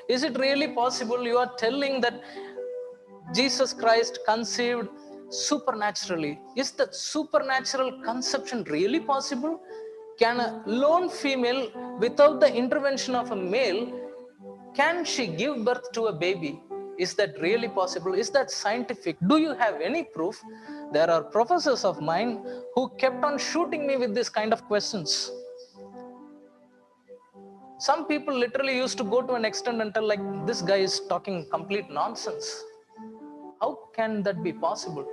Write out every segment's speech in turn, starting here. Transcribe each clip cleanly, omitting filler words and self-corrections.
Is it really possible? You are telling that Jesus Christ conceived supernaturally. Is that supernatural conception really possible? Can a lone female, without the intervention of a male, can she give birth to a baby? Is that really possible? Is that scientific? Do you have any proof? There are professors of mine who kept on shooting me with this kind of questions. Some people literally used to go to an extent and tell, like, this guy is talking complete nonsense. How can that be possible?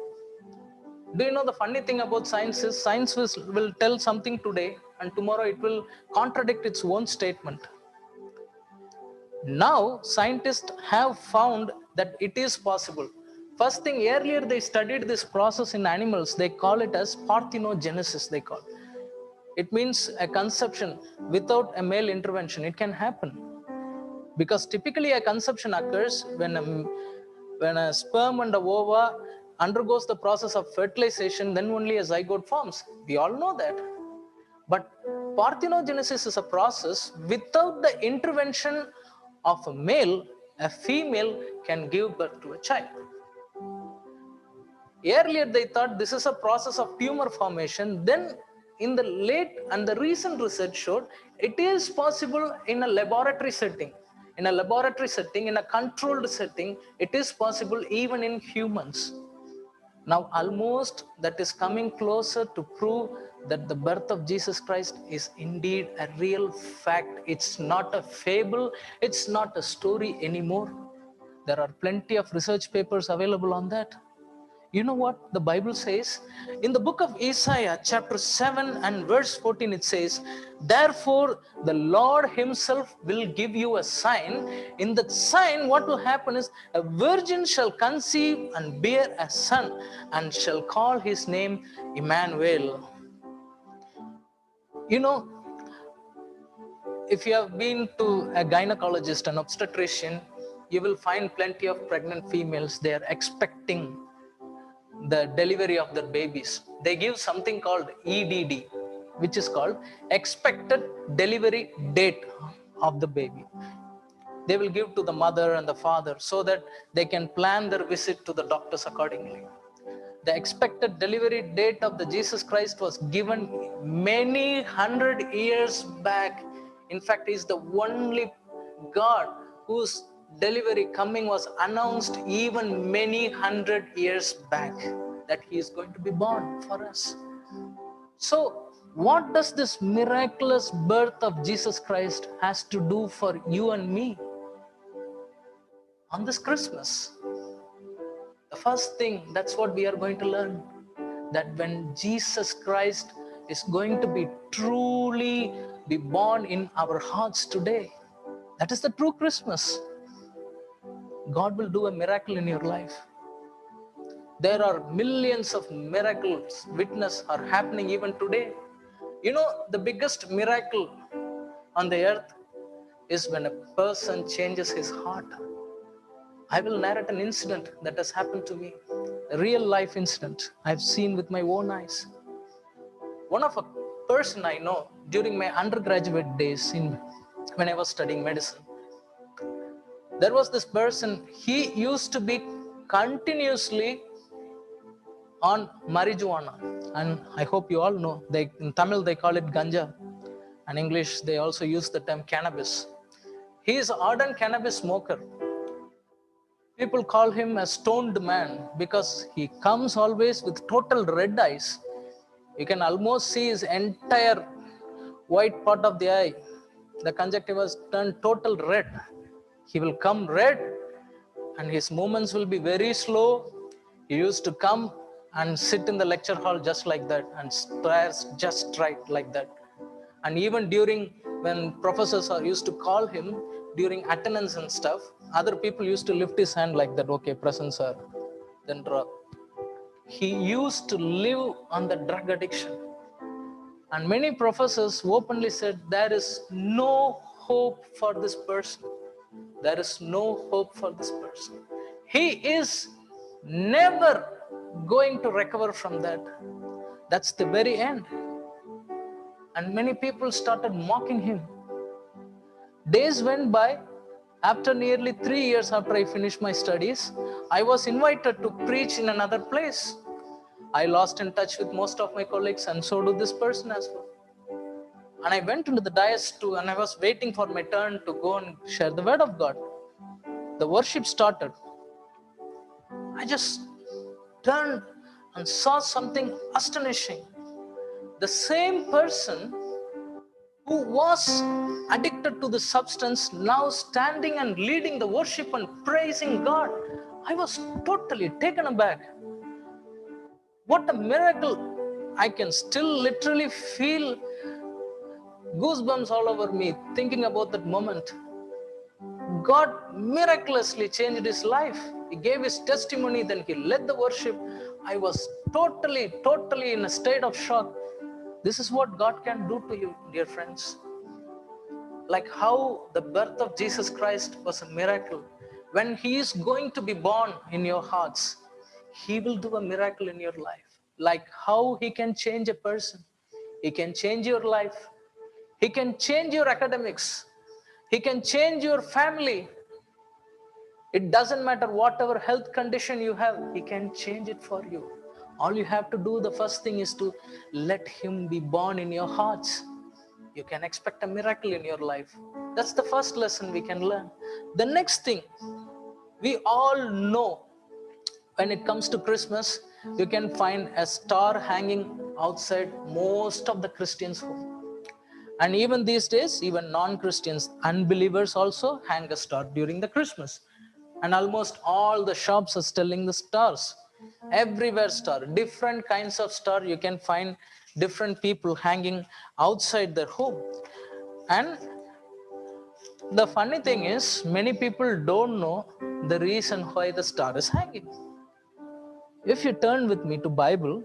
Do you know the funny thing about science is science will tell something today and tomorrow it will contradict its own statement. Now scientists have found that it is possible. First thing, earlier they studied this process in animals. They call it as parthenogenesis. They call it means a conception without a male intervention. It can happen because typically a conception occurs when a sperm and a ova undergoes the process of fertilization, then only a zygote forms. We all know that. But parthenogenesis is a process without the intervention of a male. A female can give birth to a child. Earlier they thought this is a process of tumor formation. Then in the late and the recent research showed it is possible in a laboratory setting. In a laboratory setting, in a controlled setting, it is possible even in humans. Now almost that is coming closer to prove that the birth of Jesus Christ is indeed a real fact. It's not a fable. It's not a story anymore. There are plenty of research papers available on that. You know what the Bible says? In the book of Isaiah, chapter 7 and verse 14, it says, therefore, the Lord himself will give you a sign. In that sign, what will happen is a virgin shall conceive and bear a son and shall call his name Emmanuel. You know, if you have been to a gynecologist, an obstetrician, you will find plenty of pregnant females. They are expecting the delivery of their babies. They give something called EDD, which is called expected delivery date of the baby. They will give to the mother and the father so that they can plan their visit to the doctors accordingly. The expected delivery date of the Jesus Christ was given many hundred years back. In fact, he is the only God whose delivery coming was announced even many hundred years back, that he is going to be born for us. So what does this miraculous birth of Jesus Christ has to do for you and me on this Christmas? The first thing, that's what we are going to learn, that when Jesus Christ is going to be truly be born in our hearts today, that is the true Christmas. God will do a miracle in your life. There are millions of miracles witness are happening even today. You know, the biggest miracle on the earth is when a person changes his heart. I will narrate an incident that has happened to me, a real life incident I've seen with my own eyes. One of a person I know during my undergraduate days when I was studying medicine, there was this person. He used to be continuously on marijuana, and I hope you all know, in Tamil they call it ganja, and English they also use the term cannabis. He is an ardent cannabis smoker. People call him a stoned man because he comes always with total red eyes. You can almost see his entire white part of the eye. The conjunctiva is turned total red. He will come red and his movements will be very slow. He used to come and sit in the lecture hall just like that and stares just right like that. And even during when professors used to call him during attendance and stuff, other people used to lift his hand like that, okay, present sir, then drop. He used to live on the drug addiction. And many professors openly said, there is no hope for this person. There is no hope for this person. He is never going to recover from that. That's the very end. And many people started mocking him. Days went by. After nearly 3 years after I finished my studies, I was invited to preach in another place. I lost in touch with most of my colleagues, and so did this person as well. And I went into the dais too, and I was waiting for my turn to go and share the word of God. The worship started. I just turned and saw something astonishing. The same person who was addicted to the substance now standing and leading the worship and praising God. I was totally taken aback. What a miracle! I can still literally feel goosebumps all over me thinking about that moment. God miraculously changed his life. He gave his testimony, then he led the worship. I was totally in a state of shock. This is what God can do to you, dear friends. Like how the birth of Jesus Christ was a miracle. When he is going to be born in your hearts, he will do a miracle in your life. Like how he can change a person. He can change your life. He can change your academics. He can change your family. It doesn't matter whatever health condition you have, he can change it for you. All you have to do, the first thing is to let him be born in your hearts. You can expect a miracle in your life. That's the first lesson we can learn. The next thing, we all know when it comes to Christmas, you can find a star hanging outside most of the Christians' home. And even these days, even non-Christians, unbelievers also hang a star during the Christmas. And almost all the shops are selling the stars. Everywhere star, different kinds of star. You can find different people hanging outside their home. And the funny thing is, many people don't know the reason why the star is hanging. If you turn with me to Bible,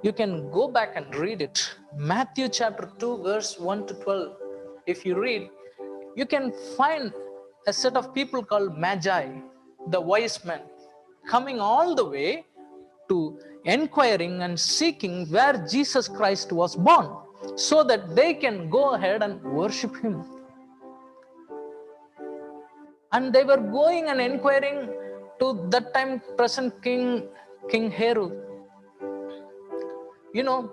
you can go back and read it. Matthew chapter 2 verse 1 to 12. If you read, you can find a set of people called Magi, the wise men, coming all the way to inquiring and seeking where Jesus Christ was born, so that they can go ahead and worship him. And they were going and inquiring to that time present King Herod. You know,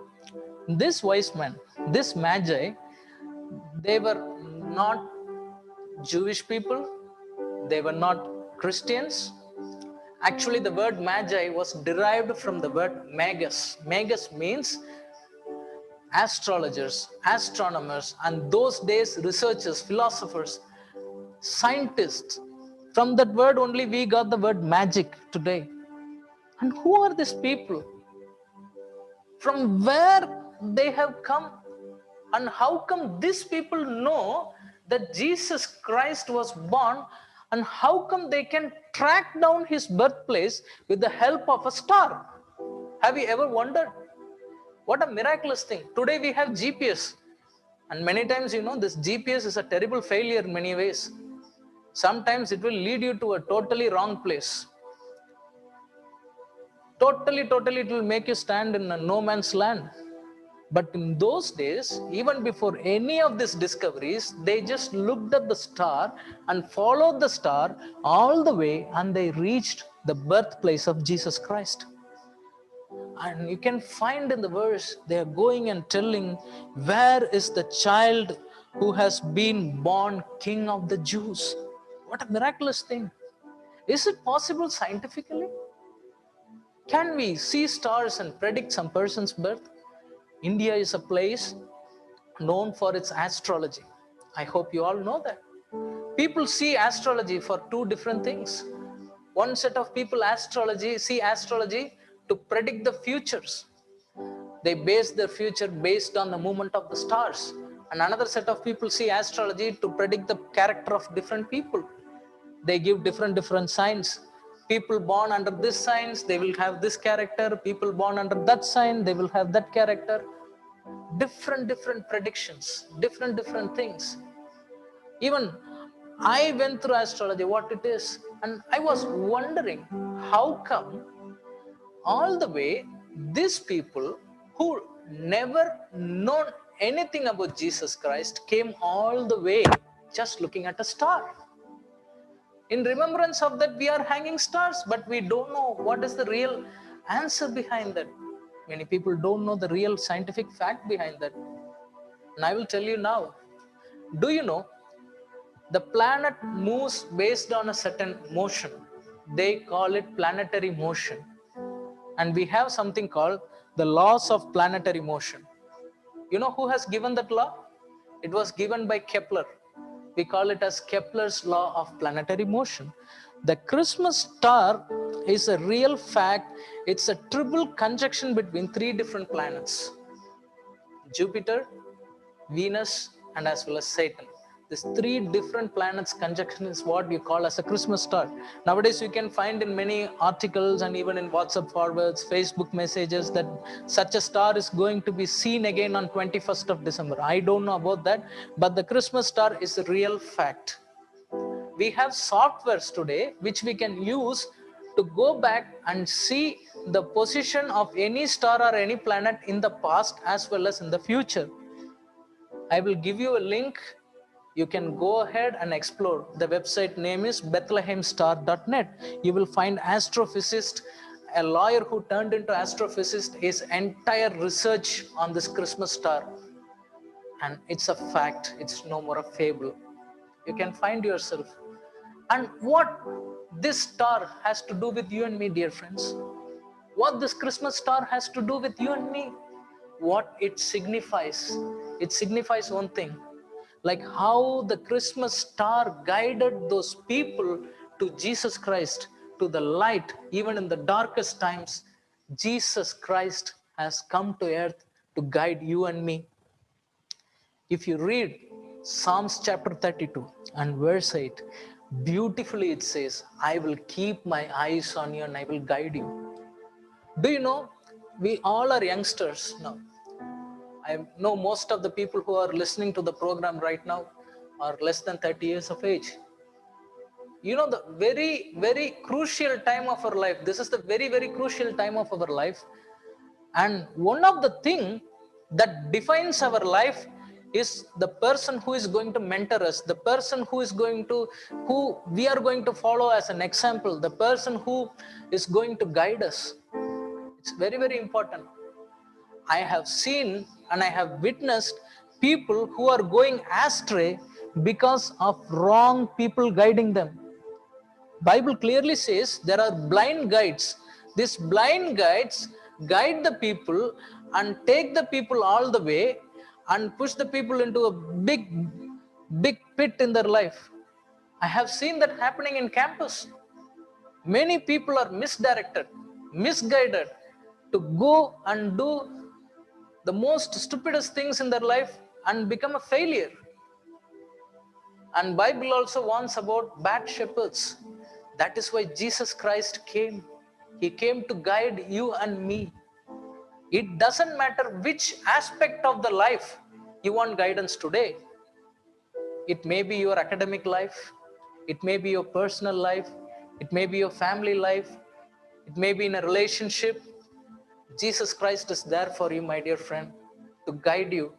this wise man, this Magi, they were not Jewish people, they were not Christians. Actually, the word Magi was derived from the word magus. Magus means astrologers, astronomers, and those days researchers, philosophers, scientists. From that word only we got the word magic today. And who are these people? From where they have come? And how come these people know that Jesus Christ was born, and how come they can track down his birthplace with the help of a star? Have you ever wondered? What a miraculous thing. Today we have GPS, and many times, this GPS is a terrible failure in many ways. Sometimes it will lead you to a totally wrong place. Totally it will make you stand in a no man's land. But in those days, even before any of these discoveries, they just looked at the star and followed the star all the way, and they reached the birthplace of Jesus Christ. And you can find in the verse, they are going and telling, where is the child who has been born King of the Jews? What a miraculous thing. Is it possible scientifically? Can we see stars and predict some person's birth? India is a place known for its astrology. I hope you all know that. People see astrology for two different things. One set of people see astrology to predict the futures. They base their future based on the movement of the stars. And another set of people see astrology to predict the character of different people. They give different signs. People born under this signs, they will have this character. People born under that sign, they will have that character. Different predictions, different things. Even I went through astrology, what it is, and I was wondering, how come all the way these people who never known anything about Jesus Christ came all the way just looking at a star? In remembrance of that, we are hanging stars, but we don't know what is the real answer behind that. Many people don't know the real scientific fact behind that. And I will tell you now. Do you know the planet moves based on a certain motion? They call it planetary motion. And we have something called the laws of planetary motion. You know who has given that law? It was given by Kepler. We call it as Kepler's law of planetary motion. The Christmas star is a real fact. It's a triple conjunction between three different planets: Jupiter, Venus, and as well as Saturn. These three different planets conjunction is what you call as a Christmas star. Nowadays, you can find in many articles and even in WhatsApp forwards, Facebook messages that such a star is going to be seen again on 21st of December. I don't know about that, but the Christmas star is a real fact. We have softwares today which we can use to go back and see the position of any star or any planet in the past as well as in the future. I will give you a link. You can go ahead and explore. The website name is bethlehemstar.net. You will find astrophysicist, a lawyer who turned into astrophysicist, his entire research on this Christmas star. And it's a fact. It's no more a fable. You can find yourself. And what this star has to do with you and me, dear friends? What this Christmas star has to do with you and me? What it signifies? It signifies one thing, like how the Christmas star guided those people to Jesus Christ, to the light, even in the darkest times. Jesus Christ has come to earth to guide you and me. If you read Psalms chapter 32 and verse 8, beautifully it says, I will keep my eyes on you and I will guide you. Do you know, we all are youngsters now. I know most of the people who are listening to the program right now are less than 30 years of age. You know, the very, very crucial time of our life. This is the very, very crucial time of our life. And one of the things that defines our life is the person who is going to mentor us, the person who we are going to follow as an example, the person who is going to guide us. It's very, very important. I have seen and I have witnessed people who are going astray because of wrong people guiding them. Bible clearly says there are blind guides. These blind guides guide the people and take the people all the way and push the people into a big pit in their life. I have seen that happening in campus. Many people are misdirected, misguided to go and do the most stupidest things in their life and become a failure. And Bible also warns about bad shepherds. That is why Jesus Christ came. He came to guide you and me. It doesn't matter which aspect of the life you want guidance today. It may be your academic life. It may be your personal life. It may be your family life. It may be in a relationship. Jesus Christ is there for you, my dear friend, to guide you.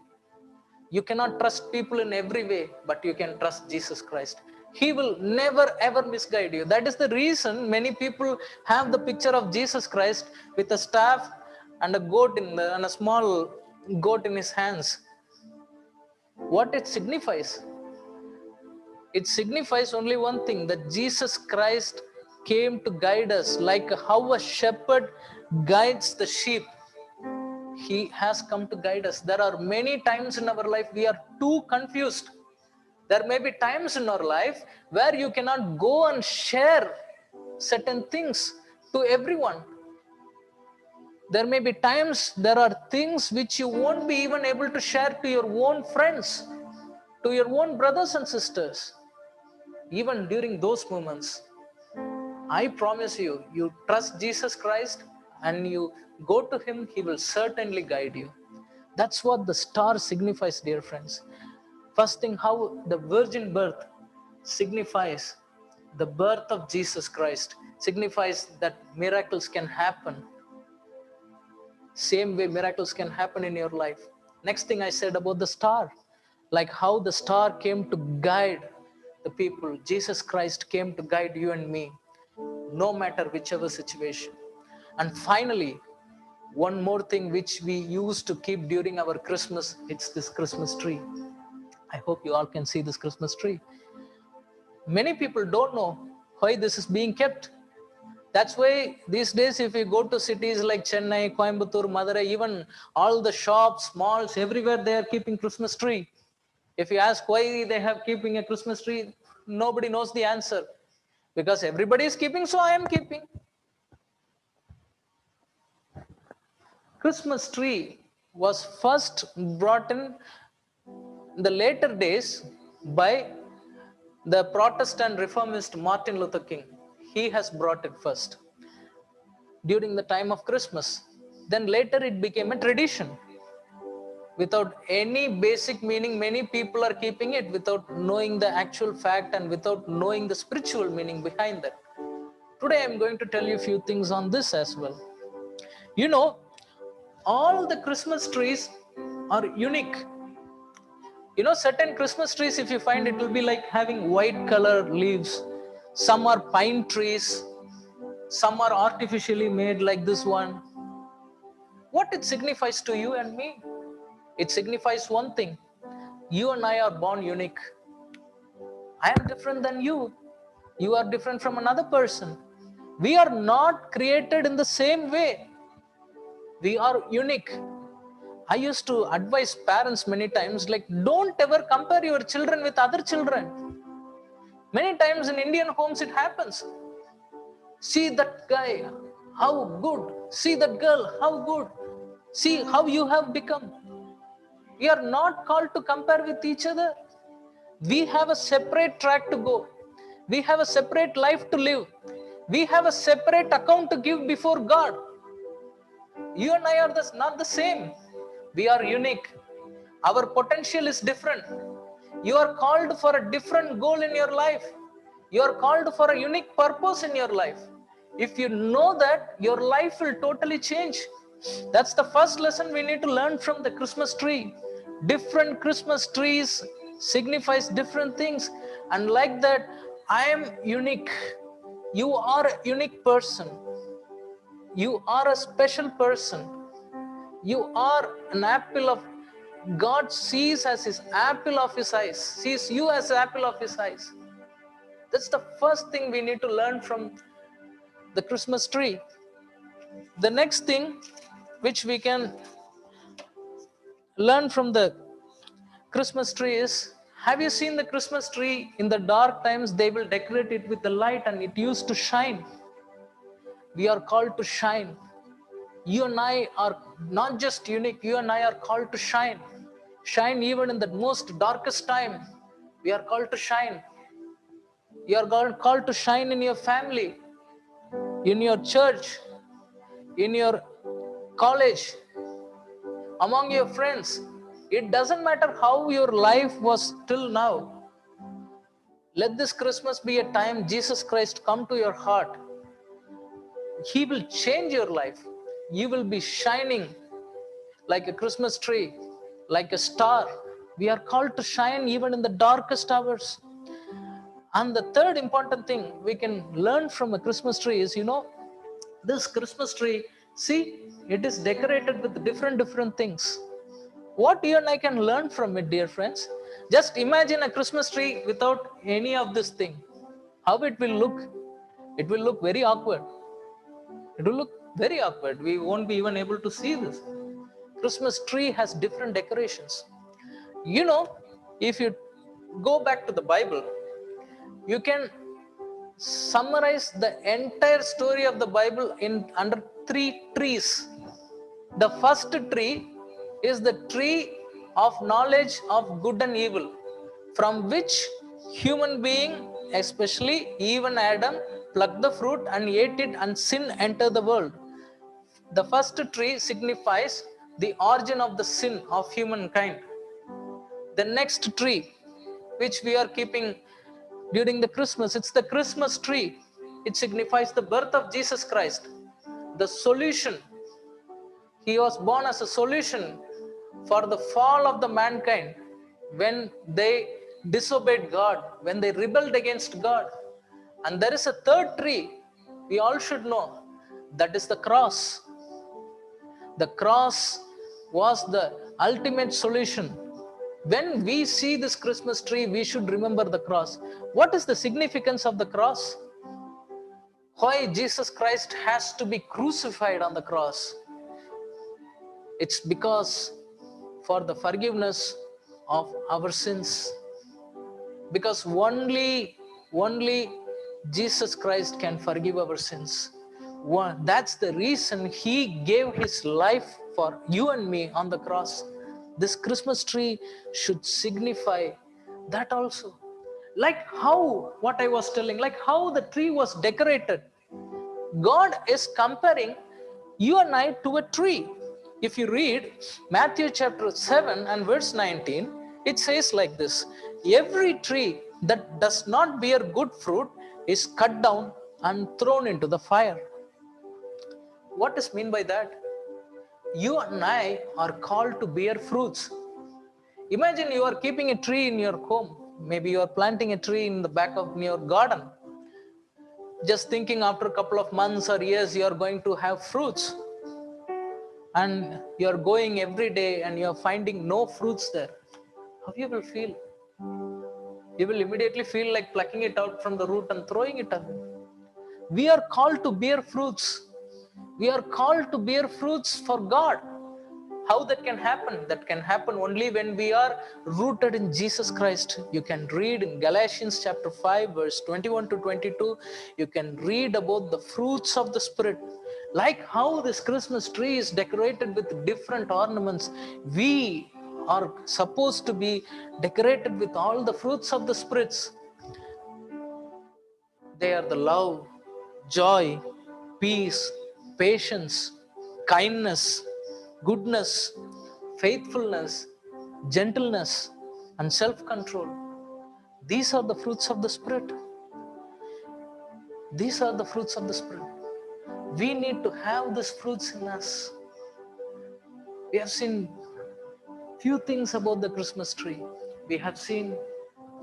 You cannot trust people in every way, but you can trust Jesus Christ. He will never ever misguide you. That is the reason many people have the picture of Jesus Christ with a staff and a goat and a small goat in his hands. What it signifies? It signifies only one thing, that Jesus Christ came to guide us, like how a shepherd guides the sheep. He has come to guide us. There are many times in our life we are too confused. There may be times in our life where you cannot go and share certain things to everyone. There may be times there are things which you won't be even able to share to your own friends, to your own brothers and sisters. Even during those moments, I promise you, you trust Jesus Christ and you go to him, he will certainly guide you. That's what the star signifies, dear friends. First thing, how the virgin birth signifies the birth of Jesus Christ, signifies that miracles can happen. Same way miracles can happen in your life. Next thing I said about the star, like how the star came to guide the people. Jesus Christ came to guide you and me, no matter whichever situation. And finally, one more thing which we used to keep during our Christmas, it's this Christmas tree. I hope you all can see this Christmas tree. Many people don't know why this is being kept. That's why these days, if you go to cities like Chennai, Coimbatore, Madurai, even all the shops, malls, everywhere they are keeping Christmas tree. If you ask why they have keeping a Christmas tree, nobody knows the answer. Because everybody is keeping, so I am keeping. Christmas tree was first brought in the later days by the Protestant reformist Martin Luther King. He has brought it first during the time of Christmas. Then later it became a tradition. Without any basic meaning, many people are keeping it without knowing the actual fact and without knowing the spiritual meaning behind that. Today I'm going to tell you a few things on this as well. You know, all the Christmas trees are unique. You know, certain Christmas trees, if you find, it will be like having white color leaves. Some are pine trees, some are artificially made like this one. What it signifies to you and me? It signifies one thing. You and I are born unique. I am different than you. You are different from another person. We are not created in the same way. We are unique. I used to advise parents many times, like, don't ever compare your children with other children. Many times in Indian homes it happens. See that guy, how good. See that girl, how good. See how you have become. We are not called to compare with each other. We have a separate track to go. We have a separate life to live. We have a separate account to give before God. You and I are not the same. We are unique. Our potential is different. You are called for a different goal in your life. You are called for a unique purpose in your life. If you know that, your life will totally change. That's the first lesson we need to learn from the Christmas tree. Different Christmas trees signifies different things. And like that, I am unique. You are a unique person. You are a special person. You are an apple of God sees as his apple of his eyes, sees you as the apple of his eyes. That's the first thing we need to learn from the Christmas tree. The next thing which we can learn from the Christmas tree is, have you seen the Christmas tree in the dark times? They will decorate it with the light and it used to shine. We are called to shine. You and I are not just unique, you and I are called to shine. Shine even in the most darkest time. We are called to shine. You are called to shine in your family, in your church, in your college, among your friends. It doesn't matter how your life was till now. Let this Christmas be a time Jesus Christ come to your heart. He will change your life. You will be shining like a Christmas tree, like a star. We are called to shine even in the darkest hours. And the third important thing we can learn from a Christmas tree is, this Christmas tree, see, it is decorated with different things. What you and I can learn from it, dear friends? Just imagine a Christmas tree without any of this thing. How it will look? It will look very awkward. It will look very awkward. We won't be even able to see this. Christmas tree has different decorations. If you go back to the Bible, you can summarize the entire story of the Bible in under 3 trees. The first tree is the tree of knowledge of good and evil, from which human being, especially even Adam, plucked the fruit and ate it, and sin entered the world. The first tree signifies the origin of the sin of humankind. The next tree, which we are keeping during the Christmas, it's the Christmas tree. It signifies the birth of Jesus Christ, the solution. He was born as a solution for the fall of the mankind when they disobeyed God, when they rebelled against God. And there is a third tree we all should know, that is the cross. The cross was the ultimate solution. When we see this Christmas tree, we should remember the cross. What is the significance of the cross? Why Jesus Christ has to be crucified on the cross? It's because for the forgiveness of our sins. Because only Jesus Christ can forgive our sins. That's the reason he gave his life for you and me on the cross. This Christmas tree should signify that also. Like how, what I was telling, like how the tree was decorated. God is comparing you and I to a tree. If you read Matthew chapter 7 and verse 19, it says like this: every tree that does not bear good fruit is cut down and thrown into the fire. What is mean by that? You and I are called to bear fruits. Imagine you are keeping a tree in your home. Maybe you are planting a tree in the back of your garden. Just thinking after a couple of months or years you are going to have fruits. And you are going every day and you are finding no fruits there. How you will feel? You will immediately feel like plucking it out from the root and throwing it away. We are called to bear fruits. We are called to bear fruits for God. How that can happen? That can happen only when we are rooted in Jesus Christ. You can read in Galatians chapter 5 verse 21 to 22. You can read about the fruits of the Spirit. Like how this Christmas tree is decorated with different ornaments, we are supposed to be decorated with all the fruits of the spirits. They are the love, joy, peace, patience, kindness, goodness, faithfulness, gentleness, and self-control. These are the fruits of the Spirit. These are the fruits of the Spirit. We need to have these fruits in us. We have seen few things about the Christmas tree. We have seen,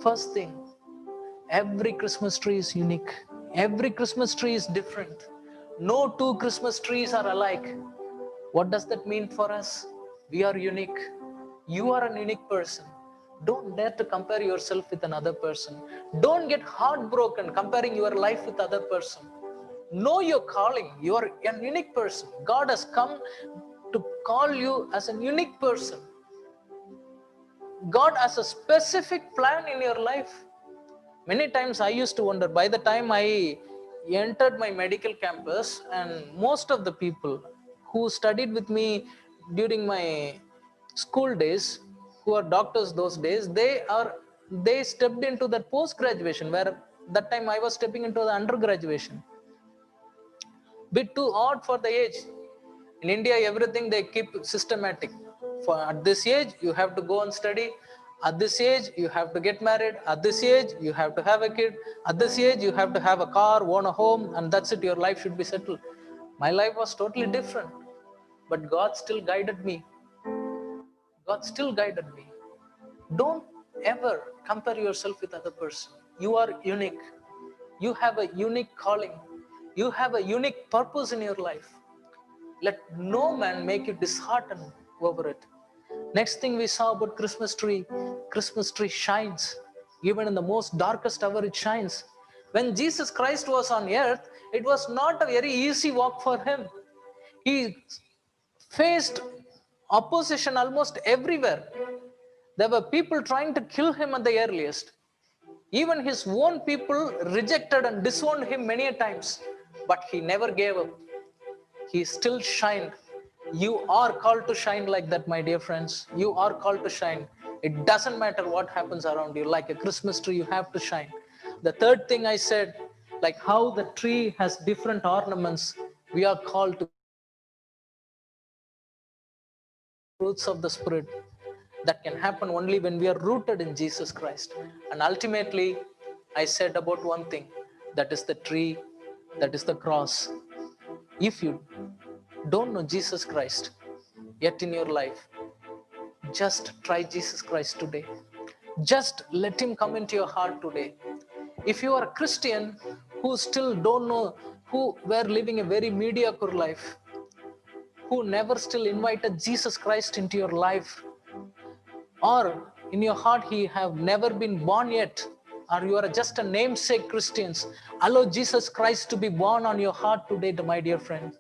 first thing, every Christmas tree is unique. Every Christmas tree is different. No two Christmas trees are alike. What does that mean for us? We are unique. You are a unique person. Don't dare to compare yourself with another person. Don't get heartbroken comparing your life with other person. Know your calling. You are a unique person. God has come to call you as a unique person. God has a specific plan in your life. Many times I used to wonder, by the time I entered my medical campus, and most of the people who studied with me during my school days, who are doctors those days, they stepped into that post-graduation, where that time I was stepping into the undergraduation. Bit too odd for the age. In India, everything they keep systematic. For at this age, you have to go and study. At this age, you have to get married. At this age, you have to have a kid. At this age, you have to have a car, own a home, and that's it. Your life should be settled. My life was totally different. But God still guided me. God still guided me. Don't ever compare yourself with other person. You are unique. You have a unique calling. You have a unique purpose in your life. Let no man make you disheartened over it. Next thing we saw about Christmas tree shines. Even in the most darkest hour, it shines. When Jesus Christ was on earth, it was not a very easy walk for him. He faced opposition almost everywhere. There were people trying to kill him at the earliest. Even his own people rejected and disowned him many times, but he never gave up. He still shined. You are called to shine like that, my dear friends. You are called to shine. It doesn't matter what happens around you. Like a Christmas tree, you have to shine. The third thing I said, like how the tree has different ornaments, we are called to fruits of the Spirit. That can happen only when we are rooted in Jesus Christ. And ultimately, I said about one thing, that is the tree, that is the cross. If you don't know Jesus Christ yet in your life, just try Jesus Christ today. Just let him come into your heart today. If you are a Christian who still don't know, who were living a very mediocre life, who never still invited Jesus Christ into your life, or in your heart he have never been born yet, or you are just a namesake Christians, allow Jesus Christ to be born on your heart today, my dear friend.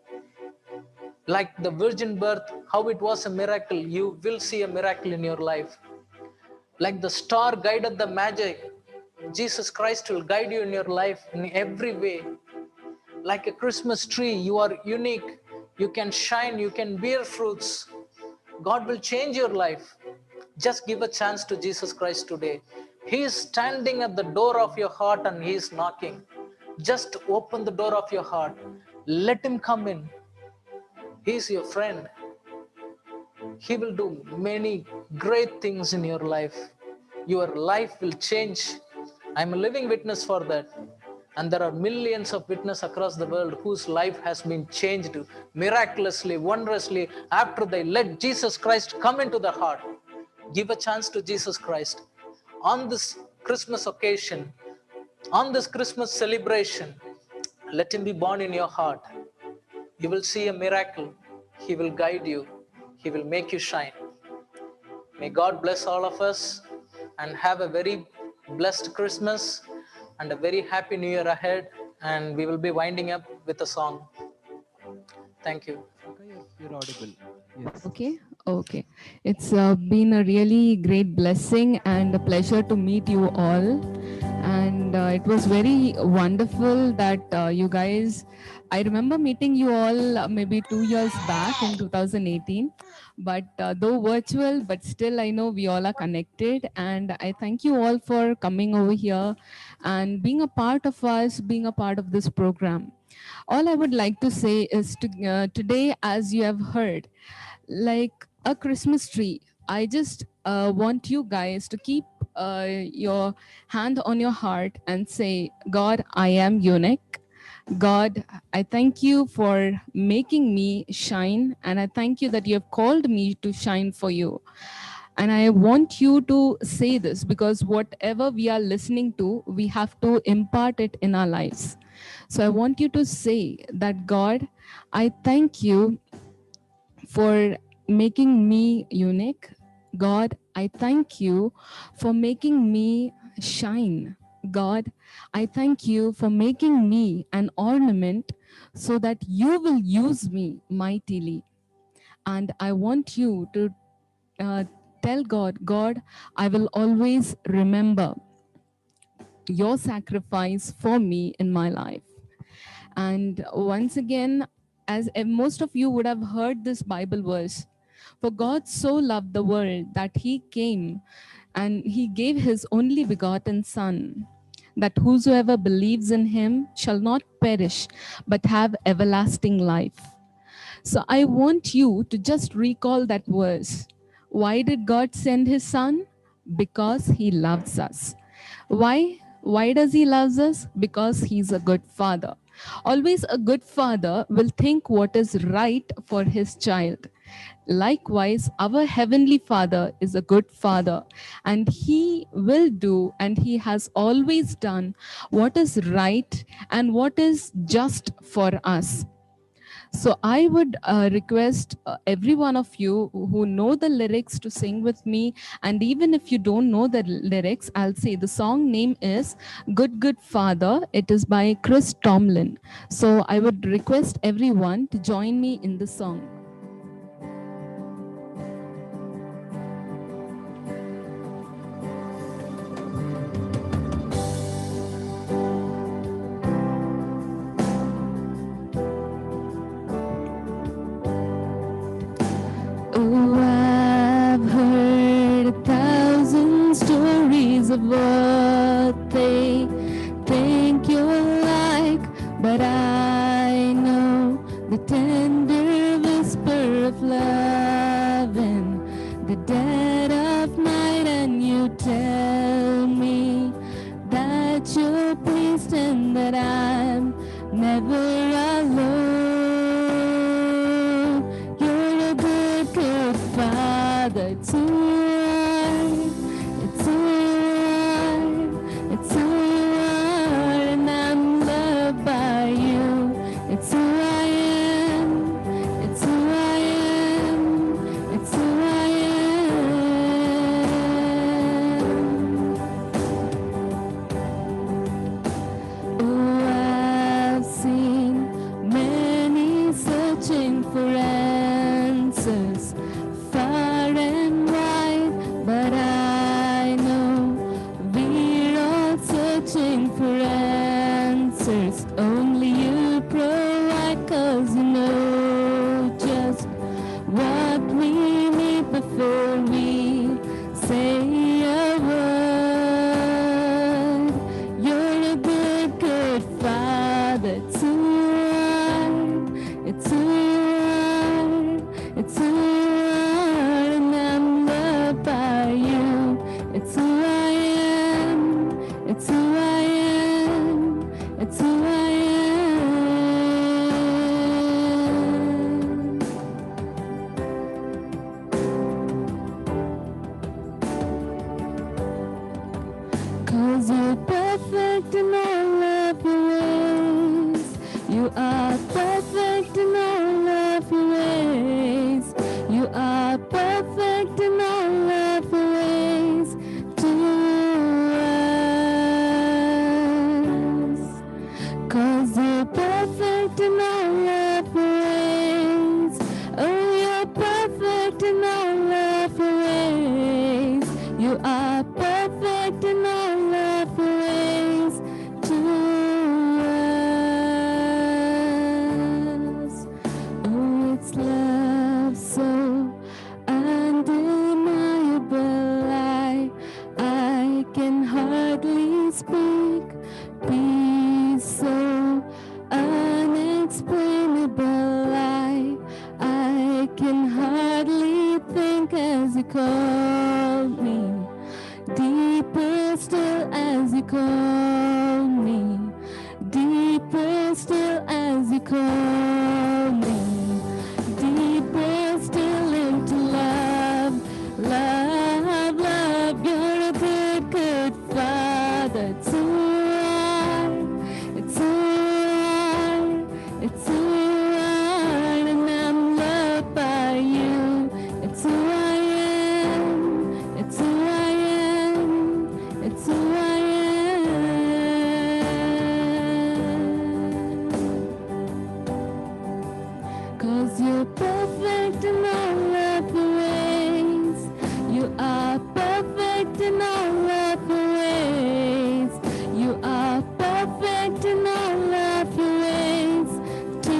Like the virgin birth, how it was a miracle, you will see a miracle in your life. Like the star guided the magic, Jesus Christ will guide you in your life in every way. Like a Christmas tree, you are unique, you can shine, you can bear fruits. God will change your life. Just give a chance to Jesus Christ today. He is standing at the door of your heart and he is knocking. Just open the door of your heart. Let him come in. He is your friend. He will do many great things in your life. Your life will change. I'm a living witness for that. And there are millions of witnesses across the world whose life has been changed miraculously, wondrously, after they let Jesus Christ come into their heart. Give a chance to Jesus Christ. On this Christmas occasion, on this Christmas celebration, let him be born in your heart. You will see a miracle. He will guide you. He will make you shine. May God bless all of us and have a very blessed Christmas and a very happy New Year ahead. And we will be winding up with a song. Thank you. Yes, you're audible. Yes. Okay. It's been a really great blessing and a pleasure to meet you all. And it was very wonderful that you guys, I remember meeting you all maybe 2 years back in 2018, but though virtual, but still I know we all are connected. And I thank you all for coming over here and being a part of us, being a part of this program. All I would like to say is today, as you have heard, like a Christmas tree, I just want you guys to keep your hand on your heart and say, God, I am unique. God, I thank you for making me shine, and I thank you that you have called me to shine for you. And I want you to say this because whatever we are listening to, we have to impart it in our lives. So I want you to say that, God, I thank you for making me unique. God, I thank you for making me shine. God, I thank you for making me an ornament so that you will use me mightily. And I want you to tell God, God, I will always remember your sacrifice for me in my life. And once again, as most of you would have heard this Bible verse, for God so loved the world that he came and he gave his only begotten Son, that whosoever believes in him shall not perish, but have everlasting life. So I want you to just recall that verse. Why did God send his Son? Because he loves us. Why? Why does he love us? Because he's a good father. Always a good father will think what is right for his child. Likewise, our Heavenly Father is a good father, and he will do and he has always done what is right and what is just for us. So I would request every one of you who know the lyrics to sing with me. And even if you don't know the lyrics, I'll say the song name is Good Good Father. It is by Chris Tomlin. So I would request everyone to join me in the song. Oh, I've heard 1,000 stories of what they think you're like, but I know the tender whisper of love in the dead of night, and you tell me that you're pleased and that I'm never alone. You're a good, good father. It's alright, it's alright. 'Cause you're perfect in all of your ways. You are perfect in all of your ways. You are perfect in all of your ways to us. 'Cause you're perfect in all of your ways. Oh, you're perfect in all of your ways. You are perfect in all of your ways to us. Oh, it's love so undeniable. I can hardly speak. Peace so unexplainable. I can hardly think as you call me. Deeper still as you call me. Deeper still as you call me. Deeper still into love. Love, love. You're a good, good Father. It's who you are. It's who you are. It's who you are. And I'm loved by you. It's who I am. It's who I am. It's who I am. 'Cause you're perfect in all of your ways. You are perfect in all of your ways. You are perfect in all of your ways to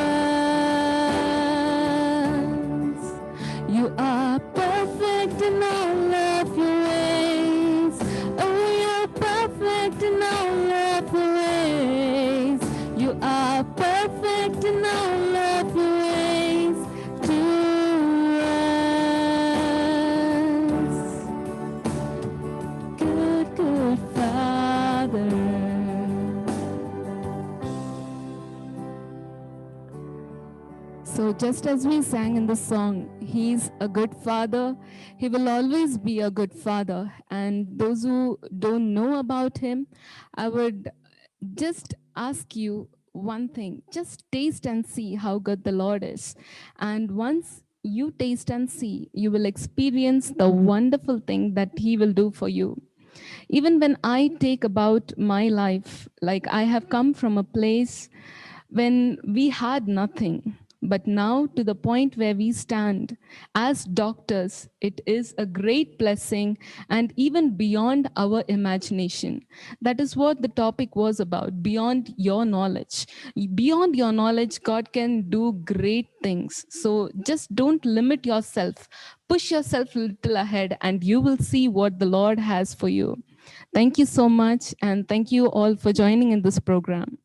us. You are perfect in all of your ways. Oh, you're perfect in all of your ways. You are perfect in all of your ways to us. Good, good Father. So just as we sang in the song, He's a good Father. He will always be a good Father. And those who don't know about Him, I would just ask you one thing. Just taste and see how good the Lord is. And once you taste and see, you will experience the wonderful thing that He will do for you. Even when I take about my life, like I have come from a place when we had nothing, but now to the point where we stand as doctors, it is a great blessing and even beyond our imagination. That is what the topic was about, beyond your knowledge. Beyond your knowledge, God can do great things. So just don't limit yourself. Push yourself a little ahead and you will see what the Lord has for you. Thank you so much, and thank you all for joining in this program.